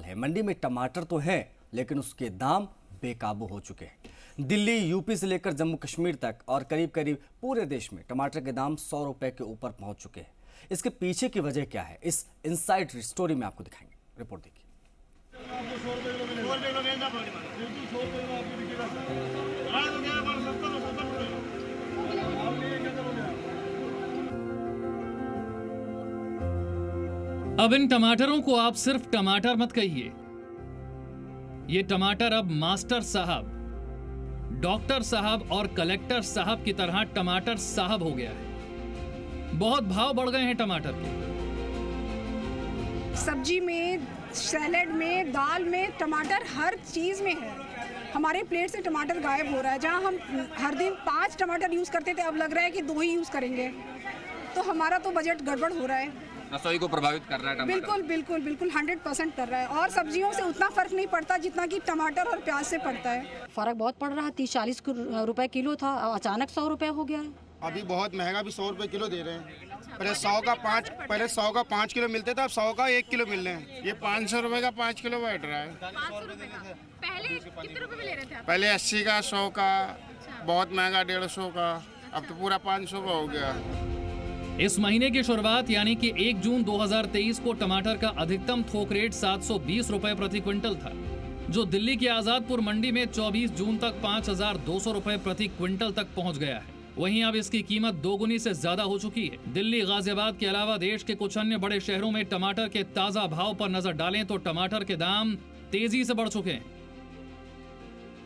सवाल है, मंडी में टमाटर तो है लेकिन उसके दाम बेकाबू हो चुके हैं। दिल्ली, यूपी से लेकर जम्मू कश्मीर तक और करीब करीब पूरे देश में टमाटर के दाम 100 रुपए के ऊपर पहुंच चुके हैं। इसके पीछे की वजह क्या है, इस इनसाइड स्टोरी में आपको दिखाएंगे। रिपोर्ट देखिए। अब इन टमाटरों को आप सिर्फ टमाटर मत कहिए, ये टमाटर अब मास्टर साहब, डॉक्टर साहब और कलेक्टर साहब की तरह टमाटर साहब हो गया है। बहुत भाव बढ़ गए हैं टमाटर के। सब्जी में, सैलेड में, दाल में टमाटर हर चीज़ में है। हमारे प्लेट से टमाटर गायब हो रहा है। जहाँ हम हर दिन 5 टमाटर यूज़ करते थे, अब लग रहा है कि 2 ही यूज़ करेंगे। तो हमारा तो बजट गड़बड़ हो रहा है। रसोई को प्रभावित कर रहा है टमाटर। बिल्कुल बिल्कुल बिल्कुल 100% कर रहा है। और सब्जियों से उतना फ़र्क नहीं पड़ता जितना कि टमाटर और प्याज से पड़ता है। फ़र्क बहुत पड़ रहा है। 30-40 रुपए किलो था, अचानक 100 रुपए हो गया है। अभी बहुत महंगा भी 100 रुपए किलो दे रहे हैं। पहले 100 का 5 किलो मिलते थे, अब 100 का 1 किलो मिल रहे हैं। ये 500 रुपए का 5 किलो बैठ रहा है। 500 रुपए का पहले कितने रुपए में ले रहे थे आप? पहले 80 का, 100 का, बहुत महंगा 150 का, अब तो पूरा 500 का हो गया। इस महीने की शुरुआत यानी कि 1 जून 2023 को टमाटर का अधिकतम थोक रेट 720 रुपए प्रति क्विंटल था, जो दिल्ली की आजादपुर मंडी में 24 जून तक 5200 रुपए प्रति क्विंटल तक पहुंच गया है। वहीं अब इसकी कीमत दोगुनी से ज्यादा हो चुकी है। दिल्ली, गाजियाबाद के अलावा देश के कुछ अन्य बड़े शहरों में टमाटर के ताजा भाव पर नजर डालें तो टमाटर के दाम तेजी से बढ़ चुके हैं।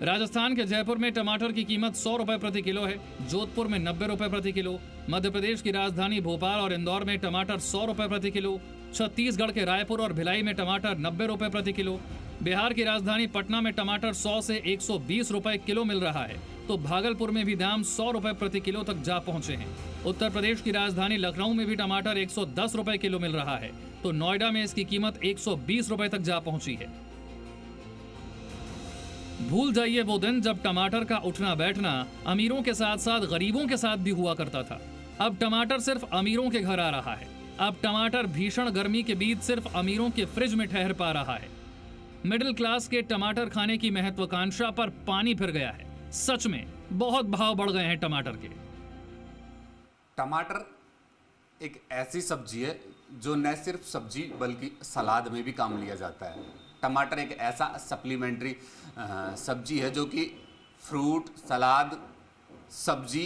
राजस्थान के जयपुर में टमाटर की कीमत 100 रुपए प्रति किलो है, जोधपुर में 90 रुपए प्रति किलो, मध्य प्रदेश की राजधानी भोपाल और इंदौर में टमाटर 100 रुपए प्रति किलो, छत्तीसगढ़ के रायपुर और भिलाई में टमाटर 90 रुपए प्रति किलो, बिहार की राजधानी पटना में टमाटर 100 से 120 रुपए किलो मिल रहा है, तो भागलपुर में भी दाम 100 रुपए प्रति किलो तक जा पहुंचे हैं। उत्तर प्रदेश की राजधानी लखनऊ में भी टमाटर 110 रुपए किलो मिल रहा है, तो नोएडा में इसकी कीमत 120 रुपए तक जा पहुंची है। भूल जाइए वो दिन जब टमाटर का उठना बैठना अमीरों के साथ साथ गरीबों के साथ भी हुआ करता था। अब टमाटर सिर्फ अमीरों के घर आ रहा है। अब टमाटर भीषण गर्मी के बीच सिर्फ अमीरों के फ्रिज में ठहर पा रहा है। मिडिल क्लास के टमाटर खाने की महत्वाकांक्षा पर पानी फिर गया है। सच में बहुत भाव बढ़ गए हैं टमाटर के। टमाटर एक ऐसी सब्जी है जो न सिर्फ सब्जी बल्कि सलाद में भी काम लिया जाता है। टमाटर एक ऐसा सप्लीमेंट्री सब्जी है जो कि फ्रूट, सलाद, सब्जी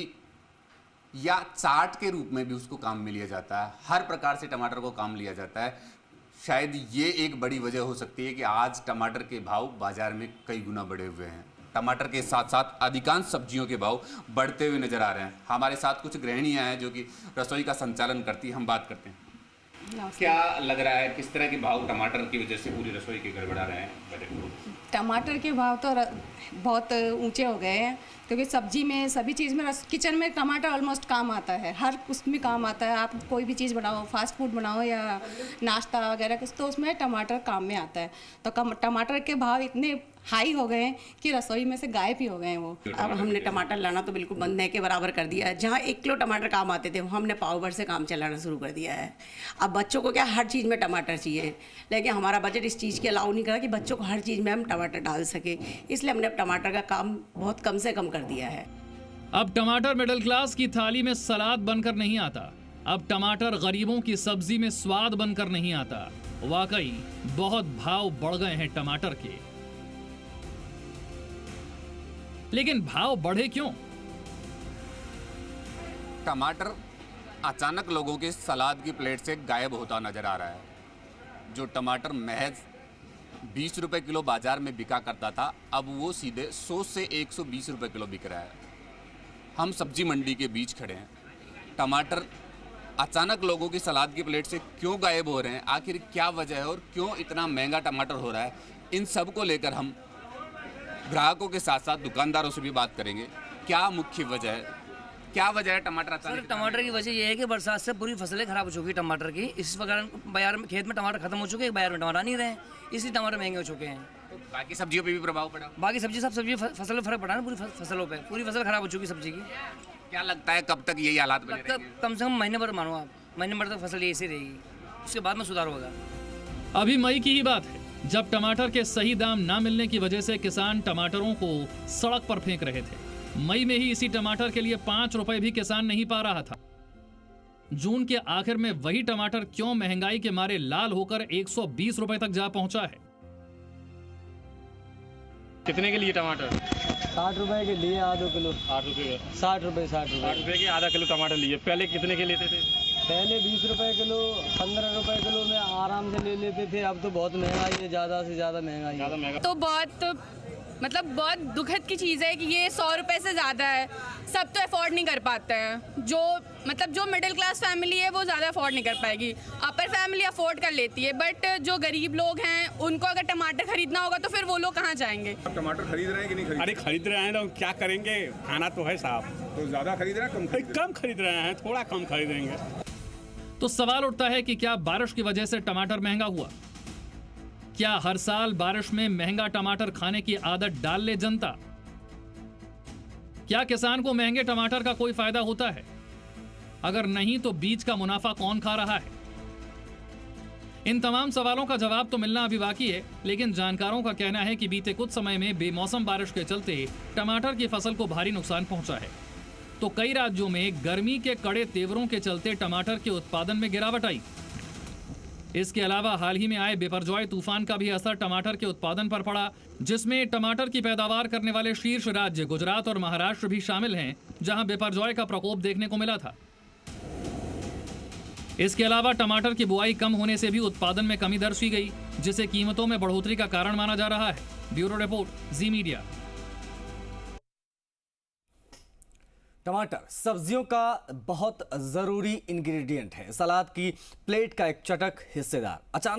या चाट के रूप में भी उसको काम में लिया जाता है। हर प्रकार से टमाटर को काम लिया जाता है। शायद ये एक बड़ी वजह हो सकती है कि आज टमाटर के भाव बाजार में कई गुना बढ़े हुए हैं। टमाटर के साथ साथ अधिकांश सब्जियों के भाव बढ़ते हुए नजर आ रहे हैं। हमारे साथ कुछ गृहिणियां हैं जो कि रसोई का संचालन करती हैं। हम बात करते हैं। क्या लग रहा है, किस तरह के भाव टमाटर की वजह से पूरी रसोई के गड़बड़ा रहे हैं बजट में? टमाटर के भाव तो बहुत ऊंचे हो गए हैं, क्योंकि सब्जी में, सभी चीज़ में, किचन में टमाटर ऑलमोस्ट काम आता है। हर उसमें काम आता है। आप कोई भी चीज़ बनाओ, फास्ट फूड बनाओ या नाश्ता वगैरह, तो उसमें टमाटर काम में आता है। तो टमाटर के भाव इतने हाई हो गए हैं कि रसोई में से गायब ही हो गए हैं वो। अब हमने टमाटर लाना तो बिल्कुल बंद नहीं के बराबर कर दिया है। जहाँ 1 किलो टमाटर काम आते थे, वो हमने पाव भर से काम चलाना शुरू कर दिया है। अब बच्चों को क्या हर चीज़ में टमाटर चाहिए, लेकिन हमारा बजट इस चीज़ के अलाउ नहीं करा कि बच्चों को हर चीज़ में हम टमाटर डाल सके, इसलिए हमने टमाटर का काम बहुत कम से कम कर दिया है। अब टमाटर मिडिल क्लास की थाली में सलाद बनकर नहीं आता। अब टमाटर गरीबों की सब्जी में स्वाद बनकर नहीं आता। वाकई बहुत भाव बढ़ गए हैं टमाटर के। लेकिन भाव बढ़े क्यों? टमाटर अचानक लोगों के सलाद की प्लेट से गायब होता नजर आ रहा है। जो टमाटर महज 20 रुपए किलो बाजार में बिका करता था, अब वो सीधे 100 से 120 रुपए किलो बिक रहा है। हम सब्जी मंडी के बीच खड़े हैं। टमाटर अचानक लोगों की सलाद की प्लेट से क्यों गायब हो रहे हैं, आखिर क्या वजह है और क्यों इतना महंगा टमाटर हो रहा है, इन सब को लेकर हम ग्राहकों के साथ साथ दुकानदारों से भी बात करेंगे। क्या मुख्य वजह है, क्या वजह है टमाटर सर? टमाटर की वजह ये है कि बरसात से पूरी फसलें खराब हो चुकी है टमाटर की। इस वक्त बाजार में, खेत में टमाटर खत्म हो चुके हैं, बाजार में टमाटर नहीं रहे, इसलिए टमाटर महंगे हो चुके हैं। तो बाकी सब्जियों पे भी प्रभाव पड़ा? बाकी सब्जी, सब सब्जी फसल में फर्क पड़ा ना, पूरी फसलों पे, पूरी फसल खराब हो चुकी है सब्जी की। क्या लगता है कब तक यही हालात बने रहेंगे? कम से कम महीने भर मानो आप, महीने भर तक फसल ऐसी रहेगी, उसके बाद में सुधार होगा। अभी मई की ही बात है। जब टमाटर के सही दाम ना मिलने की वजह से किसान टमाटरों को सड़क पर फेंक रहे थे। मई में ही इसी टमाटर के लिए 5 रुपए भी किसान नहीं पा रहा था। जून के आखिर में वही टमाटर क्यों महंगाई के मारे लाल होकर 120 रुपए तक जा पहुंचा है। कितने के लिए टमाटर? 60 रुपए के लिए आधा किलो। 8 रुपये? 60 रुपए 60 रुपये के आधा किलो टमाटर लिए। पहले कितने के लेते थे? पहले 20 रुपए किलो, 15 रुपए किलो में आराम से ले लेते थे। अब तो बहुत महंगाई है, ज़्यादा से ज़्यादा महंगाई है। तो बहुत दुखद की चीज़ है कि ये 100 रुपए से ज़्यादा है। सब तो अफोर्ड नहीं कर पाते हैं। जो मिडिल क्लास फैमिली है वो ज़्यादा अफोर्ड नहीं कर पाएगी। अपर फैमिली अफोर्ड कर लेती है, बट जो गरीब लोग हैं उनको अगर टमाटर खरीदना होगा तो फिर वो लोग कहाँ जाएंगे? टमाटर खरीद रहे हैं कि नहीं खरीद? अरे खरीद रहे हैं तो क्या करेंगे, खाना तो है साहब। तो ज़्यादा खरीद रहे हैं कम खरीद रहे हैं, थोड़ा कम खरीदेंगे। तो सवाल उठता है कि क्या बारिश की वजह से टमाटर महंगा हुआ? क्या हर साल बारिश में महंगा टमाटर खाने की आदत डाल ले जनता? क्या किसान को महंगे टमाटर का कोई फायदा होता है? अगर नहीं तो बीज का मुनाफा कौन खा रहा है? इन तमाम सवालों का जवाब तो मिलना अभी बाकी है, लेकिन जानकारों का कहना है कि बीते कुछ समय में बेमौसम बारिश के चलते टमाटर की फसल को भारी नुकसान पहुंचा है। तो कई राज्यों में गर्मी के कड़े तेवरों के चलते टमाटर के उत्पादन में गिरावट आई। इसके अलावा हाल ही में आए बिपरजॉय तूफान का भी असर टमाटर के उत्पादन पर पड़ा, जिसमें टमाटर की पैदावार करने वाले शीर्ष राज्य गुजरात और महाराष्ट्र भी शामिल हैं, जहां बिपरजॉय का प्रकोप देखने को मिला था। इसके अलावा टमाटर की बुआई कम होने से भी उत्पादन में कमी दर्ज की गई, जिसे कीमतों में बढ़ोतरी का कारण माना जा रहा है। ब्यूरो रिपोर्ट, जी मीडिया। टमाटर सब्जियों का बहुत जरूरी इंग्रेडिएंट है, सलाद की प्लेट का एक चटक हिस्सेदार। अचानक